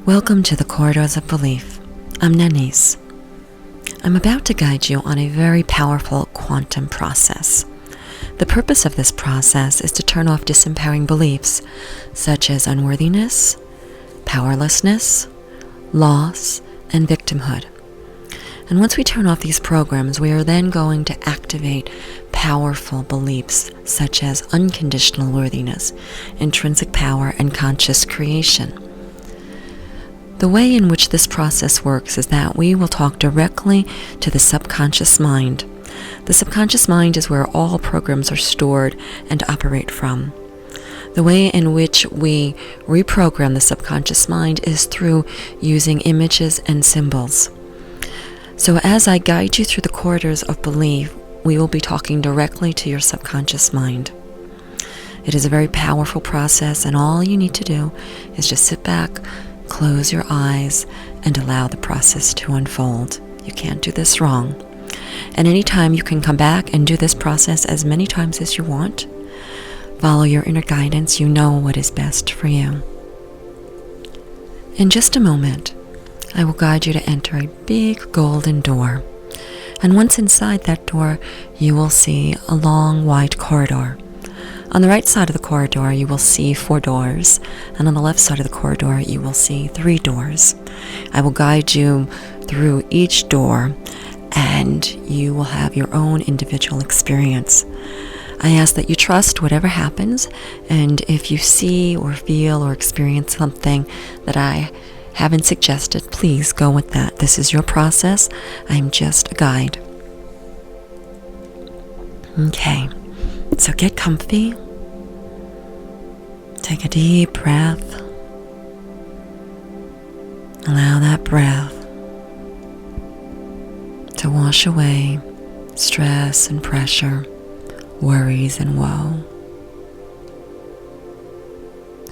Welcome to the Corridors of Belief. I'm Nanise. I'm about to guide you on a very powerful quantum process. The purpose of this process is to turn off disempowering beliefs such as unworthiness, powerlessness, loss, and victimhood. And once we turn off these programs, we are then going to activate powerful beliefs such as unconditional worthiness, intrinsic power, and conscious creation. The way in which this process works is that we will talk directly to the subconscious mind. The subconscious mind is where all programs are stored and operate from. The way in which we reprogram the subconscious mind is through using images and symbols. So as I guide you through the corridors of belief, we will be talking directly to your subconscious mind. It is a very powerful process, and all you need to do is just sit back, close your eyes, and allow the process to unfold. You can't do this wrong. And anytime you can come back and do this process as many times as you want. Follow your inner guidance. You know what is best for you. In just a moment, I will guide you to enter a big golden door. And once inside that door, you will see a long, wide corridor. On the right side of the corridor, you will see 4 doors, and on the left side of the corridor, you will see 3 doors. I will guide you through each door, and you will have your own individual experience. I ask that you trust whatever happens, and if you see or feel or experience something that I haven't suggested, please go with that. This is your process. I'm just a guide. Okay, so get comfy. Take a deep breath. Allow that breath to wash away stress and pressure, worries and woe.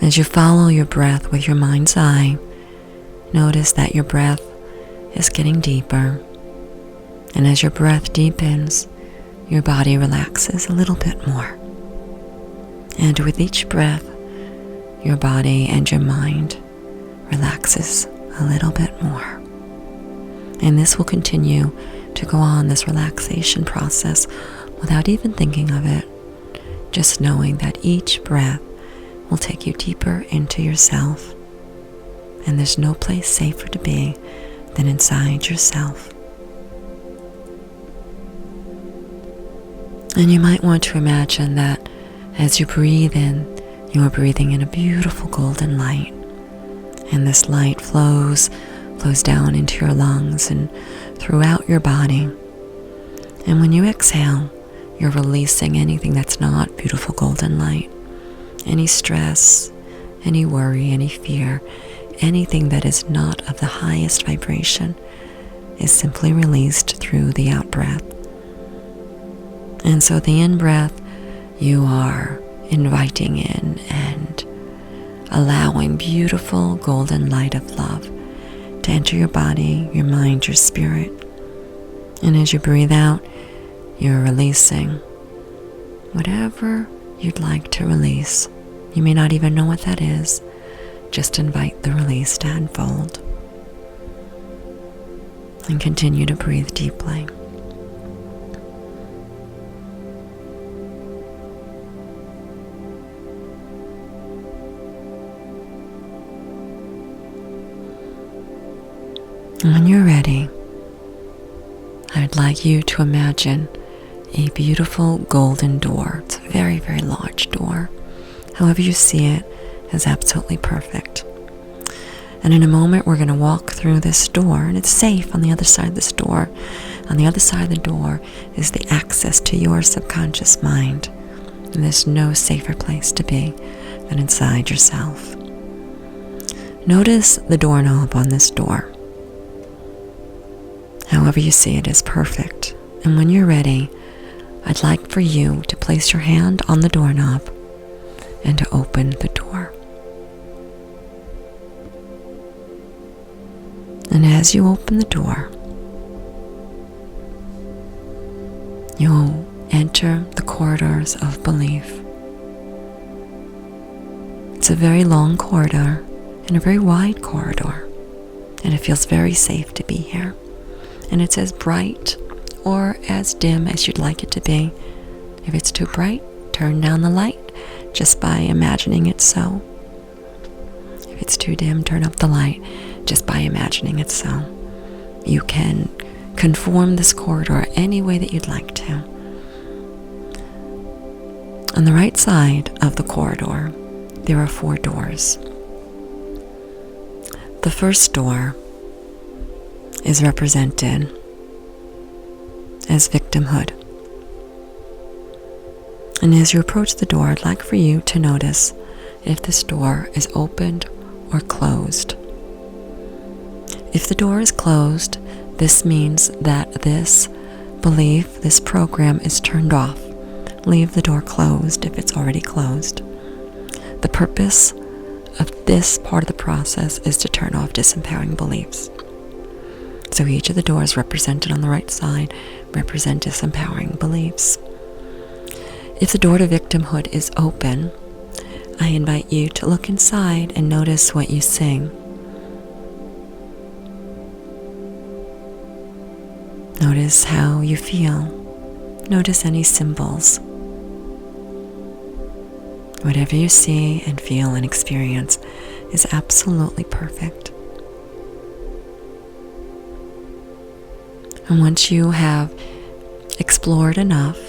As you follow your breath with your mind's eye, notice that your breath is getting deeper. And as your breath deepens, your body relaxes a little bit more. And with each breath, your body and your mind relaxes a little bit more. And this will continue to go on, this relaxation process, without even thinking of it, just knowing that each breath will take you deeper into yourself. And there's no place safer to be than inside yourself. And you might want to imagine that as you breathe in, you are breathing in a beautiful golden light. And this light flows down into your lungs and throughout your body. And when you exhale, you're releasing anything that's not beautiful golden light. Any stress, any worry, any fear, anything that is not of the highest vibration is simply released through the out-breath. And so the in-breath, you are inviting in and allowing beautiful golden light of love to enter your body, your mind, your spirit. And as you breathe out, you're releasing whatever you'd like to release. You may not even know what that is. Just invite the release to unfold. And continue to breathe deeply. And when you're ready, I'd like you to imagine a beautiful golden door. It's a very, very large door. However you see it is absolutely perfect. And in a moment, we're going to walk through this door, and it's safe on the other side of this door. On the other side of the door is the access to your subconscious mind. And there's no safer place to be than inside yourself. Notice the doorknob on this door. However you see it is perfect. And when you're ready, I'd like for you to place your hand on the doorknob and to open the door. And as you open the door, you'll enter the corridors of belief. It's a very long corridor, in a very wide corridor, and it feels very safe to be here. And it's as bright or as dim as you'd like it to be. If it's too bright, turn down the light just by imagining it so. If it's too dim, turn up the light just by imagining it so. You can conform this corridor any way that you'd like to. On the right side of the corridor, there are 4 doors. The first door is represented as victimhood. And as you approach the door, I'd like for you to notice if this door is opened or closed. If the door is closed, this means that this belief, this program is turned off. Leave the door closed if it's already closed. The purpose of this part of the process is to turn off disempowering beliefs. So each of the doors represented on the right side represent disempowering beliefs. If the door to victimhood is open, I invite you to look inside and notice what you see. Notice how you feel. Notice any symbols. Whatever you see and feel and experience is absolutely perfect. And once you have explored enough,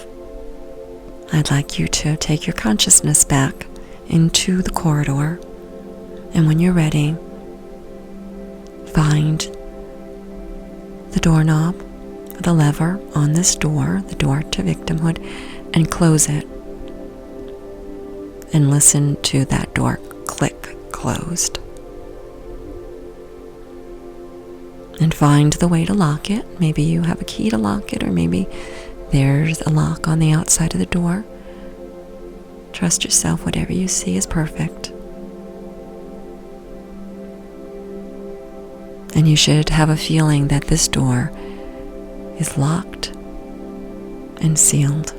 I'd like you to take your consciousness back into the corridor, and when you're ready, find the doorknob, the lever on this door, the door to victimhood, and close it. And listen to that door click closed. And find the way to lock it. Maybe you have a key to lock it, or maybe there's a lock on the outside of the door. Trust yourself, whatever you see is perfect. And you should have a feeling that this door is locked and sealed.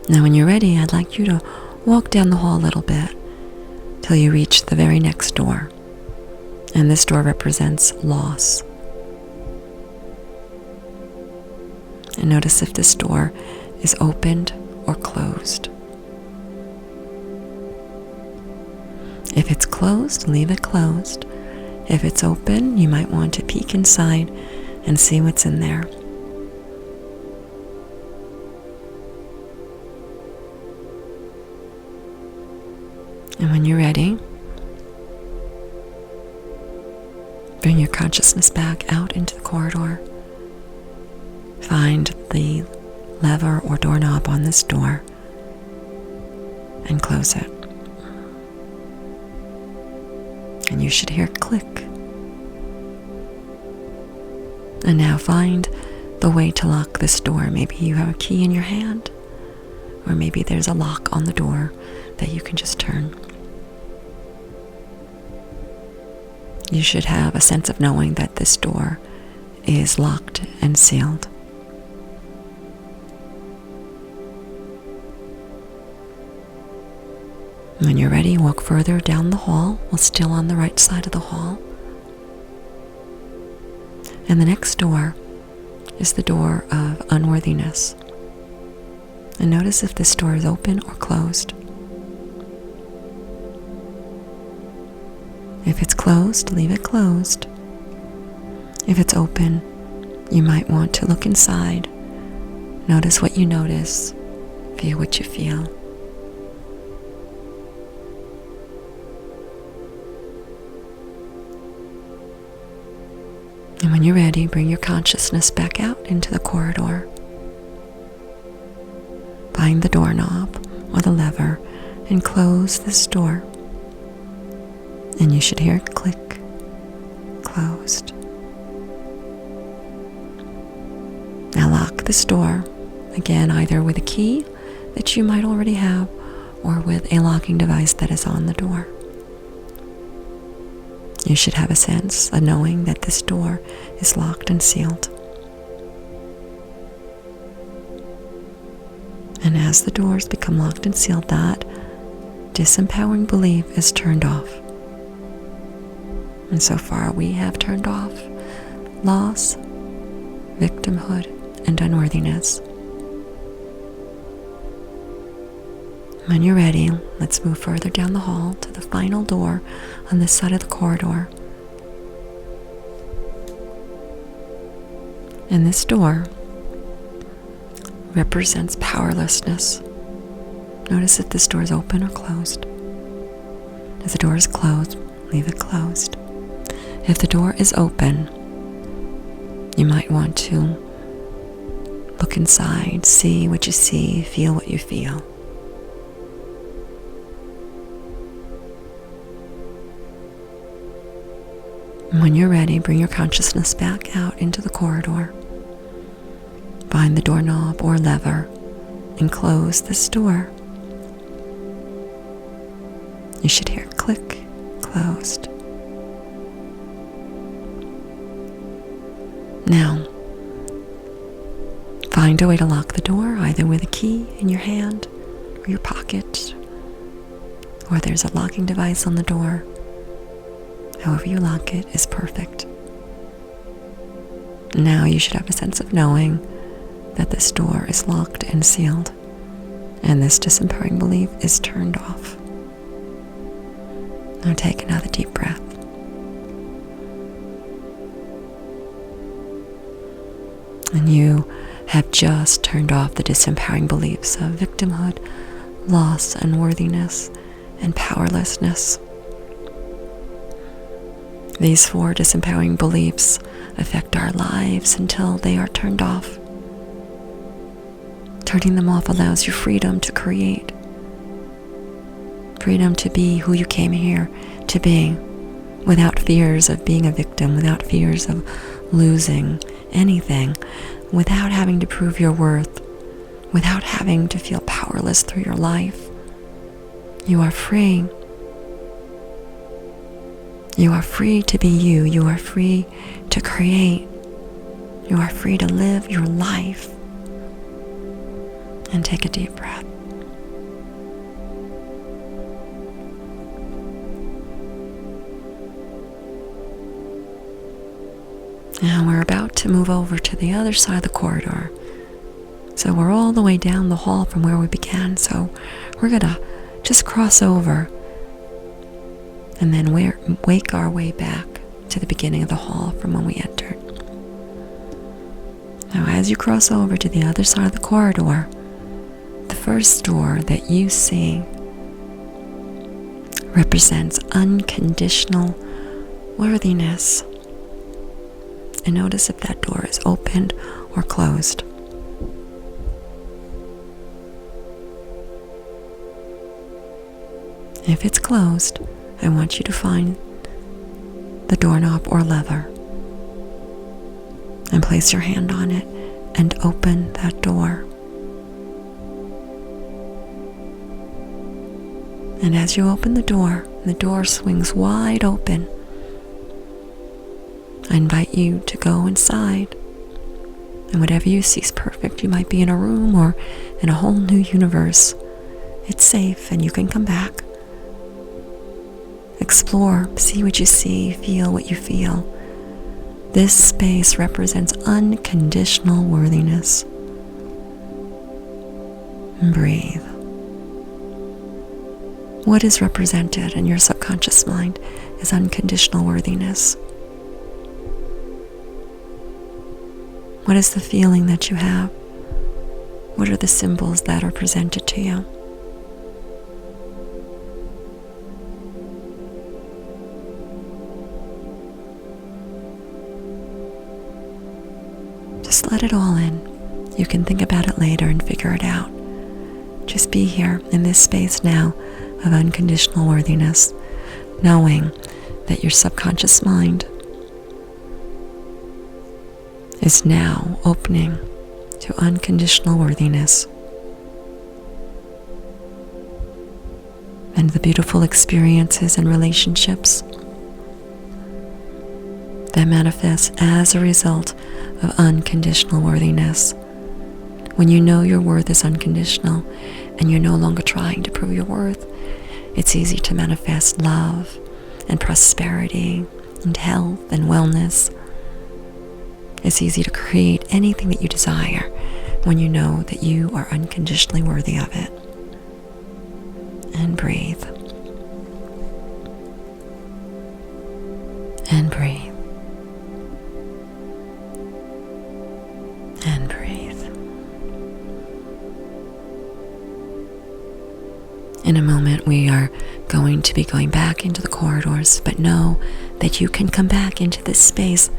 Now when you're ready, I'd like you to walk down the hall a little bit till you reach the very next door. And this door represents loss. And notice if this door is opened or closed. If it's closed, leave it closed. If it's open, you might want to peek inside and see what's in there. And when you're ready, bring your consciousness back out into the corridor. Find the lever or doorknob on this door and close it. And you should hear click. And now find the way to lock this door. Maybe you have a key in your hand, or maybe there's a lock on the door that you can just turn. You should have a sense of knowing that this door is locked and sealed. When you're ready, walk further down the hall, while still on the right side of the hall. And the next door is the door of unworthiness. And notice if this door is open or closed. If it's closed, leave it closed. If it's open, you might want to look inside. Notice what you notice. Feel what you feel. And when you're ready, bring your consciousness back out into the corridor. Find the doorknob or the lever and close this door. And you should hear it click, closed. Now lock this door, again, either with a key that you might already have or with a locking device that is on the door. You should have a sense of knowing that this door is locked and sealed. And as the doors become locked and sealed, that disempowering belief is turned off. And so far we have turned off loss, victimhood, and unworthiness. When you're ready, let's move further down the hall to the final door on this side of the corridor. And this door represents powerlessness. Notice if this door is open or closed. If the door is closed, leave it closed. If the door is open, you might want to look inside, see what you see, feel what you feel. When you're ready, bring your consciousness back out into the corridor. Find the doorknob or lever and close this door. You should hear click, closed. Now, find a way to lock the door, either with a key in your hand or your pocket, or there's a locking device on the door. However you lock it is perfect. Now you should have a sense of knowing that this door is locked and sealed, and this disempowering belief is turned off. Now take another deep breath. And you have just turned off the disempowering beliefs of victimhood, loss, unworthiness, and powerlessness. These 4 disempowering beliefs affect our lives until they are turned off. Turning them off allows you freedom to create, freedom to be who you came here to be, without fears of being a victim, without fears of losing anything, without having to prove your worth, without having to feel powerless through your life. You are free. You are free to be you. You are free to create. You are free to live your life. And take a deep breath. Now we're about to move over to the other side of the corridor. So we're all the way down the hall from where we began. So we're going to just cross over and then wake our way back to the beginning of the hall from when we entered. Now as you cross over to the other side of the corridor, the first door that you see represents unconditional worthiness. And notice if that door is opened or closed. If it's closed, I want you to find the doorknob or lever and place your hand on it and open that door. And as you open the door swings wide open. I invite you to go inside, and whatever you see is perfect. You might be in a room or in a whole new universe. It's safe and you can come back. Explore, see what you see, feel what you feel. This space represents unconditional worthiness. And breathe. What is represented in your subconscious mind is unconditional worthiness. What is the feeling that you have? What are the symbols that are presented to you? Just let it all in. You can think about it later and figure it out. Just be here in this space now of unconditional worthiness, knowing that your subconscious mind is now opening to unconditional worthiness and the beautiful experiences and relationships that manifest as a result of unconditional worthiness. When you know your worth is unconditional and you're no longer trying to prove your worth, It's easy to manifest love and prosperity and health and wellness. It's easy to create anything that you desire when you know that you are unconditionally worthy of it. And breathe. And breathe. And breathe. In a moment, we are going to be going back into the corridors, but know that you can come back into this space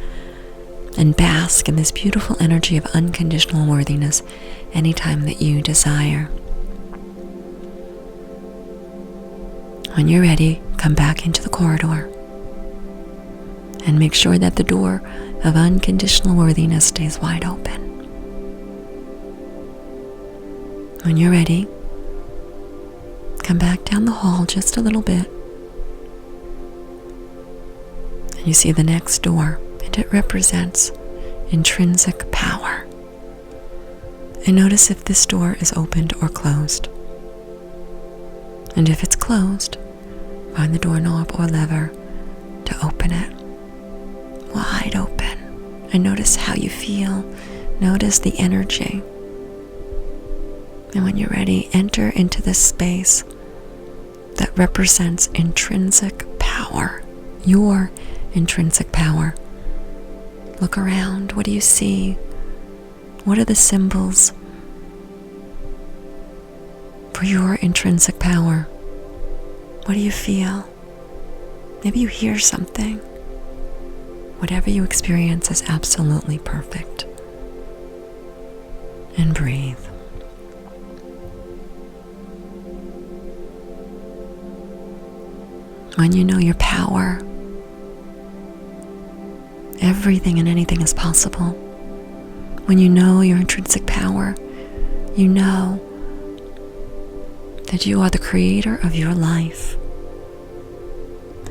and bask in this beautiful energy of unconditional worthiness anytime that you desire. When you're ready, come back into the corridor and make sure that the door of unconditional worthiness stays wide open. When you're ready, come back down the hall just a little bit. And you see the next door, and it represents intrinsic power. And notice if this door is opened or closed. And if it's closed, find the doorknob or lever to open it wide open. And notice how you feel. Notice the energy. And when you're ready, enter into this space that represents intrinsic power, your intrinsic power. Look around. What do you see? What are the symbols for your intrinsic power? What do you feel? Maybe you hear something. Whatever you experience is absolutely perfect. And breathe. When you know your power, everything and anything is possible. When you know your intrinsic power, you know that you are the creator of your life.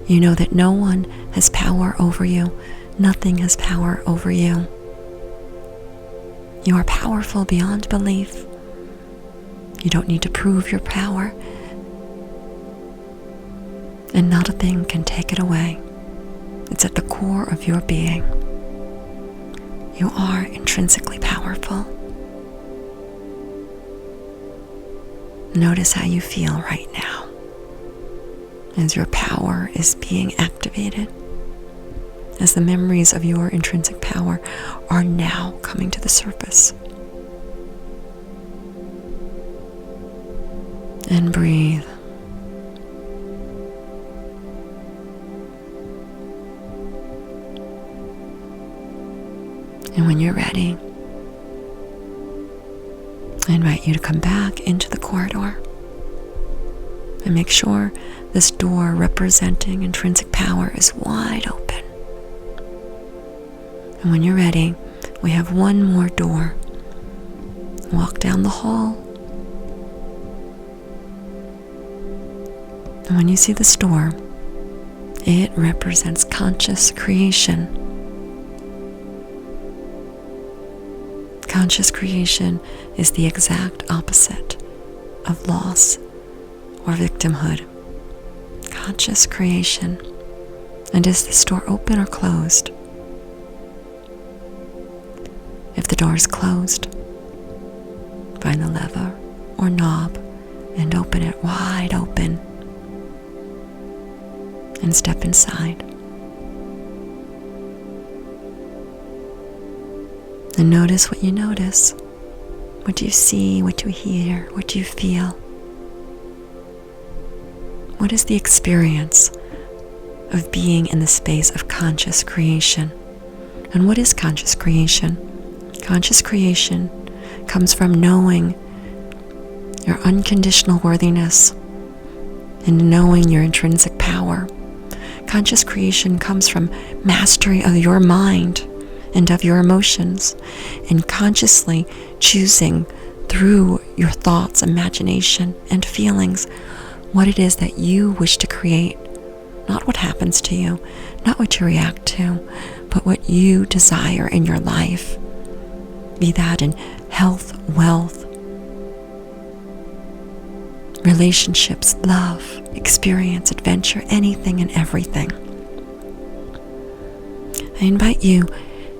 You know that no one has power over you. Nothing has power over you. You are powerful beyond belief. You don't need to prove your power. And not a thing can take it away. It's at the core of your being. You are intrinsically powerful. Notice how you feel right now as your power is being activated, as the memories of your intrinsic power are now coming to the surface. And breathe. And when you're ready, I invite you to come back into the corridor and make sure this door representing intrinsic power is wide open. And when you're ready, we have one more door. Walk down the hall. And when you see this door, it represents conscious creation. Conscious creation is the exact opposite of loss or victimhood. Conscious creation. And is this door open or closed? If the door is closed, find the lever or knob and open it wide open and step inside. And notice what you notice. What do you see? What do you hear? What do you feel? What is the experience of being in the space of conscious creation? And what is conscious creation? Conscious creation comes from knowing your unconditional worthiness and knowing your intrinsic power. Conscious creation comes from mastery of your mind and of your emotions, and consciously choosing through your thoughts, imagination, and feelings what it is that you wish to create. Not what happens to you, not what you react to, but what you desire in your life. Be that in health, wealth, relationships, love, experience, adventure, anything and everything. I invite you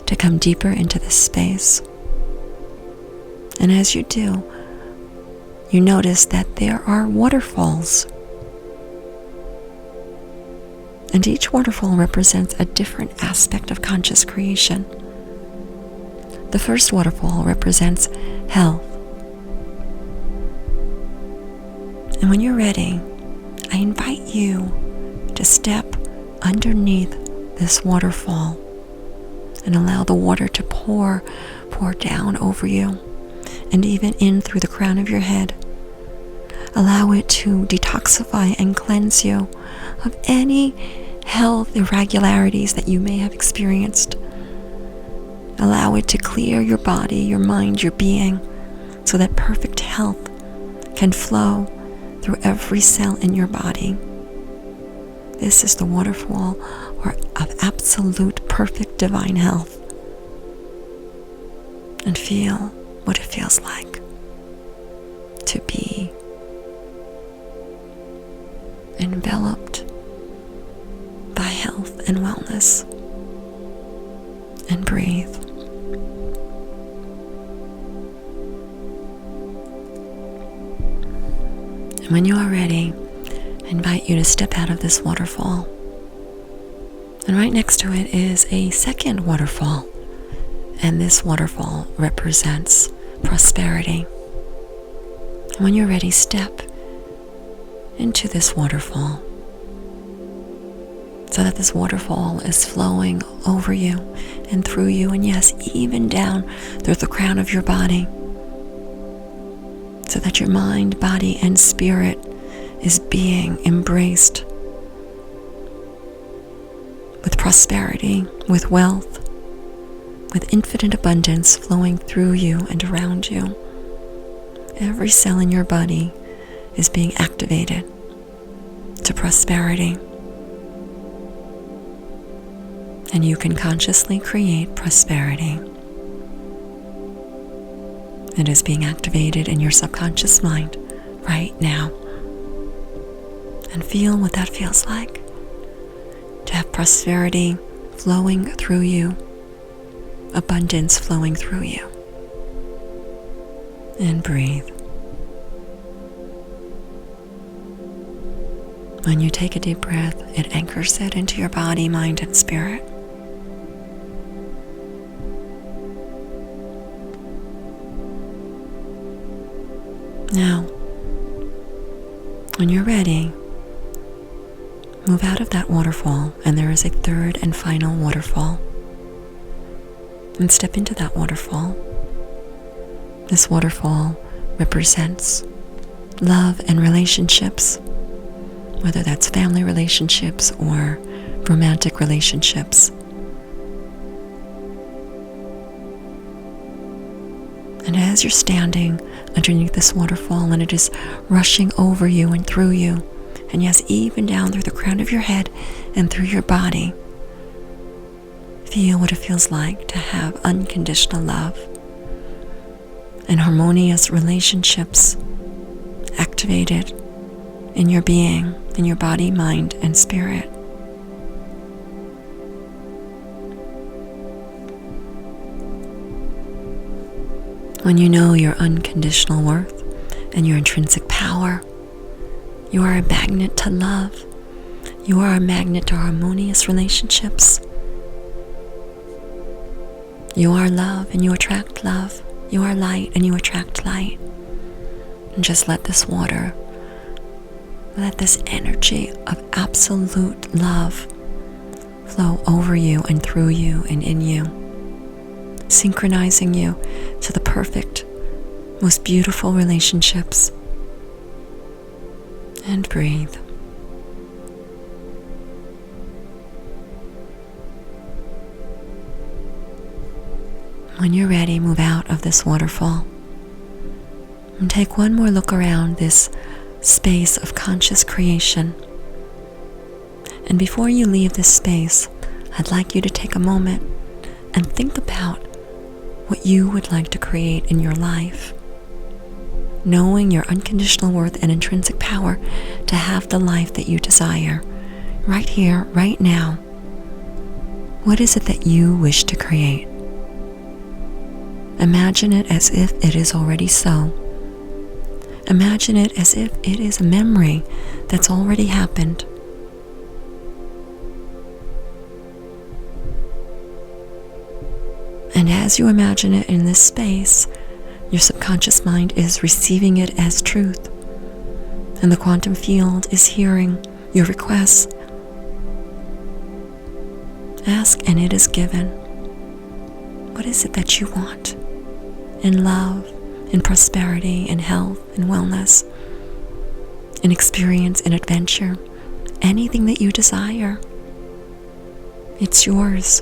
to come deeper into this space. And as you do, you notice that there are waterfalls. And each waterfall represents a different aspect of conscious creation. The first waterfall represents health. And when you're ready, I invite you to step underneath this waterfall and allow the water to pour down over you and even in through the crown of your head. Allow it to detoxify and cleanse you of any health irregularities that you may have experienced. Allow it to clear your body, your mind, your being, so that perfect health can flow through every cell in your body. This is the waterfall of absolute perfect divine health. And feel what it feels like to be enveloped by health and wellness. And breathe. And when you are ready, I invite you to step out of this waterfall. And right next to it is a second waterfall. And this waterfall represents prosperity. And when you're ready, step into this waterfall so that this waterfall is flowing over you and through you, and yes, even down through the crown of your body, so that your mind, body, and spirit is being embraced with prosperity, with wealth, with infinite abundance flowing through you and around you. Every cell in your body is being activated to prosperity. And you can consciously create prosperity. It is being activated in your subconscious mind right now. And feel what that feels like to have prosperity flowing through you, abundance flowing through you. And breathe. When you take a deep breath, it anchors it into your body, mind, and spirit. Now, when you're ready, move out of that waterfall, and there is a third and final waterfall. And step into that waterfall. This waterfall represents love and relationships, whether that's family relationships or romantic relationships. And as you're standing underneath this waterfall and it is rushing over you and through you, and yes, even down through the crown of your head and through your body, feel what it feels like to have unconditional love and harmonious relationships activated in your being, in your body, mind, and spirit. When you know your unconditional worth and your intrinsic power, you are a magnet to love. You are a magnet to harmonious relationships. You are love and you attract love. You are light and you attract light. And just let this water, let this energy of absolute love flow over you and through you and in you, synchronizing you to the perfect, most beautiful relationships. And breathe. When you're ready, move out of this waterfall and take one more look around this space of conscious creation. And before you leave this space, I'd like you to take a moment and think about what you would like to create in your life. knowing your unconditional worth and intrinsic power to have the life that you desire, right here, right now. What is it that you wish to create? Imagine it as if it is already so. Imagine it as if it is a memory that's already happened. And as you imagine it in this space, your subconscious mind is receiving it as truth. And the quantum field is hearing your requests. Ask and it is given. What is it that you want? In love, in prosperity, in health, in wellness, in experience, in adventure, anything that you desire, it's yours.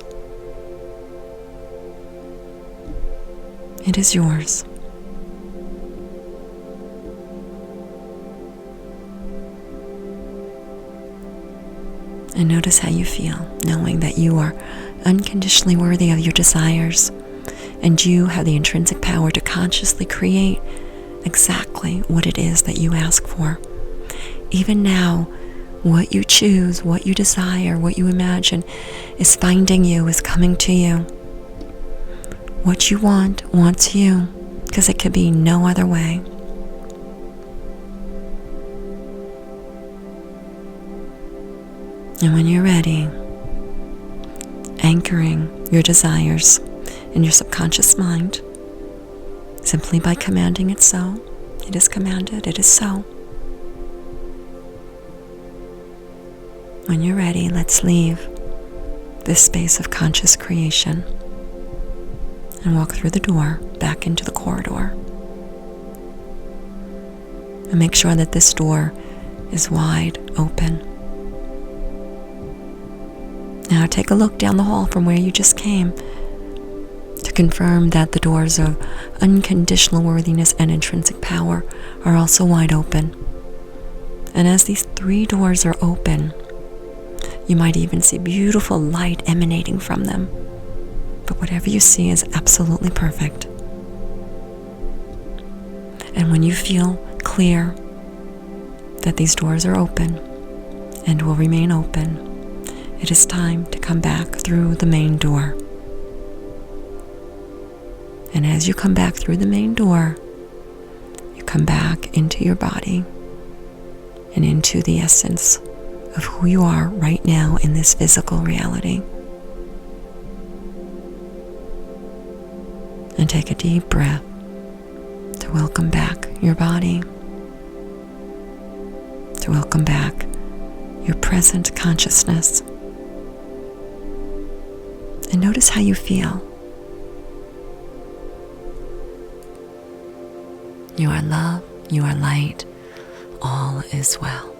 It is yours. And notice how you feel, knowing that you are unconditionally worthy of your desires, and you have the intrinsic power to consciously create exactly what it is that you ask for. Even now, what you choose, what you desire, what you imagine is finding you, is coming to you. What you want wants you, because it could be no other way. And when you're ready, anchoring your desires in your subconscious mind, simply by commanding it so. It is commanded, it is so. When you're ready, let's leave this space of conscious creation and walk through the door back into the corridor. And make sure that this door is wide open. Now take a look down the hall from where you just came to confirm that the doors of unconditional worthiness and intrinsic power are also wide open. And as these 3 doors are open, you might even see beautiful light emanating from them. But whatever you see is absolutely perfect. And when you feel clear that these doors are open and will remain open, it is time to come back through the main door. And as you come back through the main door, you come back into your body and into the essence of who you are right now in this physical reality. And take a deep breath to welcome back your body, to welcome back your present consciousness. And notice how you feel. You are love, you are light, all is well.